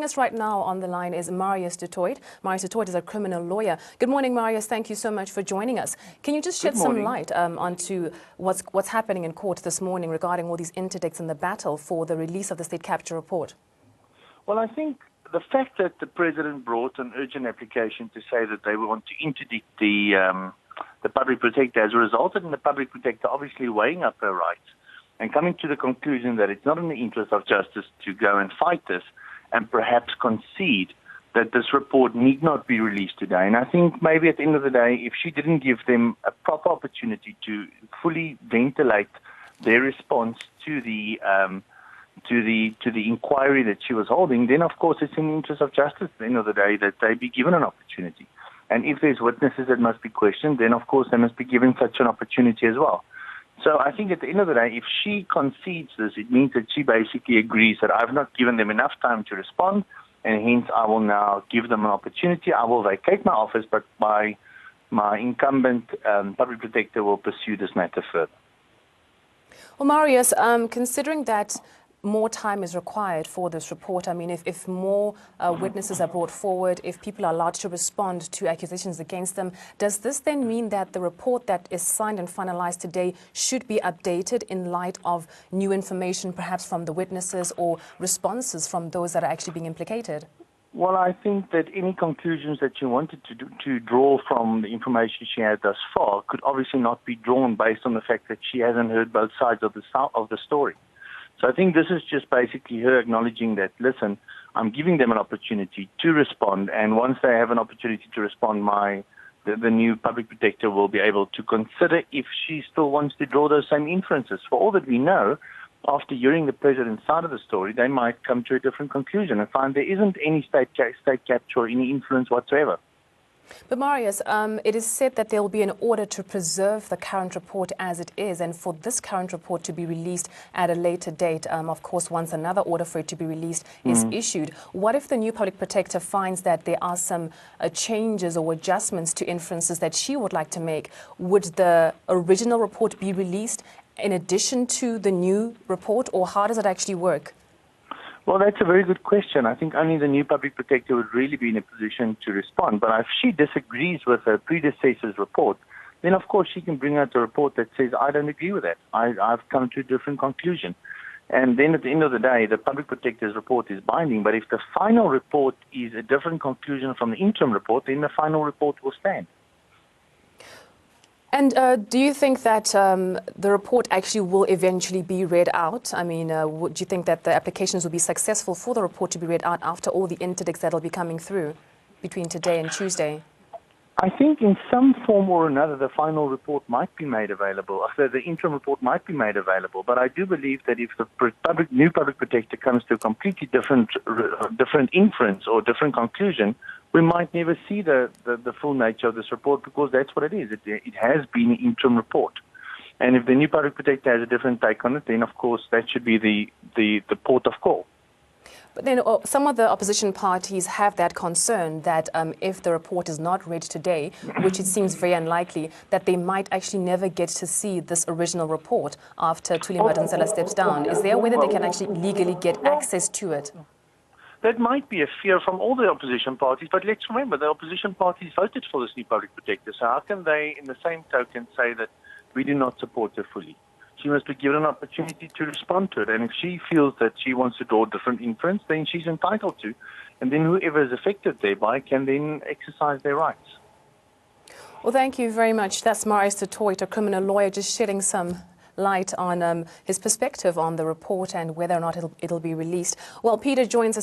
Joining us right now on the line is Marius Du Toit. Marius Du Toit is a criminal lawyer. Good morning, Marius. Thank you so much for joining us. Can you just shed some light onto what's happening in court this morning regarding all these interdicts and the battle for the release of the state capture report? Well, I think the fact that the president brought an urgent application to say that they want to interdict the public protector has resulted in the public protector obviously weighing up her rights and coming to the conclusion that it's not in the interest of justice to go and fight this and perhaps concede that this report need not be released today. And I think maybe at the end of the day, if she didn't give them a proper opportunity to fully ventilate their response to the inquiry that she was holding, then of course it's in the interest of justice at the end of the day that they be given an opportunity. And if there's witnesses that must be questioned, then of course they must be given such an opportunity as well. So I think at the end of the day, if she concedes this, it means that she basically agrees that I've not given them enough time to respond, and hence I will now give them an opportunity. I will vacate my office, but my incumbent public protector will pursue this matter further. Well, Marius, considering that more time is required for this report, I mean, if more witnesses are brought forward, if people are allowed to respond to accusations against them, does this then mean that the report that is signed and finalized today should be updated in light of new information, perhaps from the witnesses or responses from those that are actually being implicated? Well, I think that any conclusions that she wanted to draw from the information she had thus far could obviously not be drawn based on the fact that she hasn't heard both sides of the story. So I think this is just basically her acknowledging that, listen, I'm giving them an opportunity to respond, and once they have an opportunity to respond, the new public protector will be able to consider if she still wants to draw those same inferences. For all that we know, after hearing the president's side of the story, they might come to a different conclusion and find there isn't any state capture or any influence whatsoever. But Marius, it is said that there will be an order to preserve the current report as it is, and for this current report to be released at a later date, of course, once another order for it to be released is issued. What if the new public protector finds that there are some changes or adjustments to inferences that she would like to make? Would the original report be released in addition to the new report, or how does it actually work? Well, that's a very good question. I think only the new public protector would really be in a position to respond. But if she disagrees with her predecessor's report, then of course she can bring out a report that says, I don't agree with that. I've come to a different conclusion. And then at the end of the day, the public protector's report is binding. But if the final report is a different conclusion from the interim report, then the final report will stand. And do you think that the report actually will eventually be read out? I mean, do you think that the applications will be successful for the report to be read out after all the interdicts that will be coming through between today and Tuesday? I think in some form or another, the final report might be made available. The interim report might be made available. But I do believe that if the new public protector comes to a completely different inference or different conclusion, we might never see the full nature of this report, because that's what it is. It has been an interim report. And if the new public protector has a different take on it, then of course that should be the port of call. But then some of the opposition parties have that concern that if the report is not read today, which it seems very unlikely, that they might actually never get to see this original report after Thuli Madonsela steps down. Is there a way that they can actually legally get access to it? That might be a fear from all the opposition parties, but let's remember, the opposition parties voted for this new public protector. So how can they, in the same token, say that we do not support her fully? She must be given an opportunity to respond to it. And if she feels that she wants to draw a different inference, then she's entitled to. And then whoever is affected thereby can then exercise their rights. Well, thank you very much. That's Marius Du Toit, a criminal lawyer, just shedding some light on his perspective on the report and whether or not it'll be released. Well, Peter joins us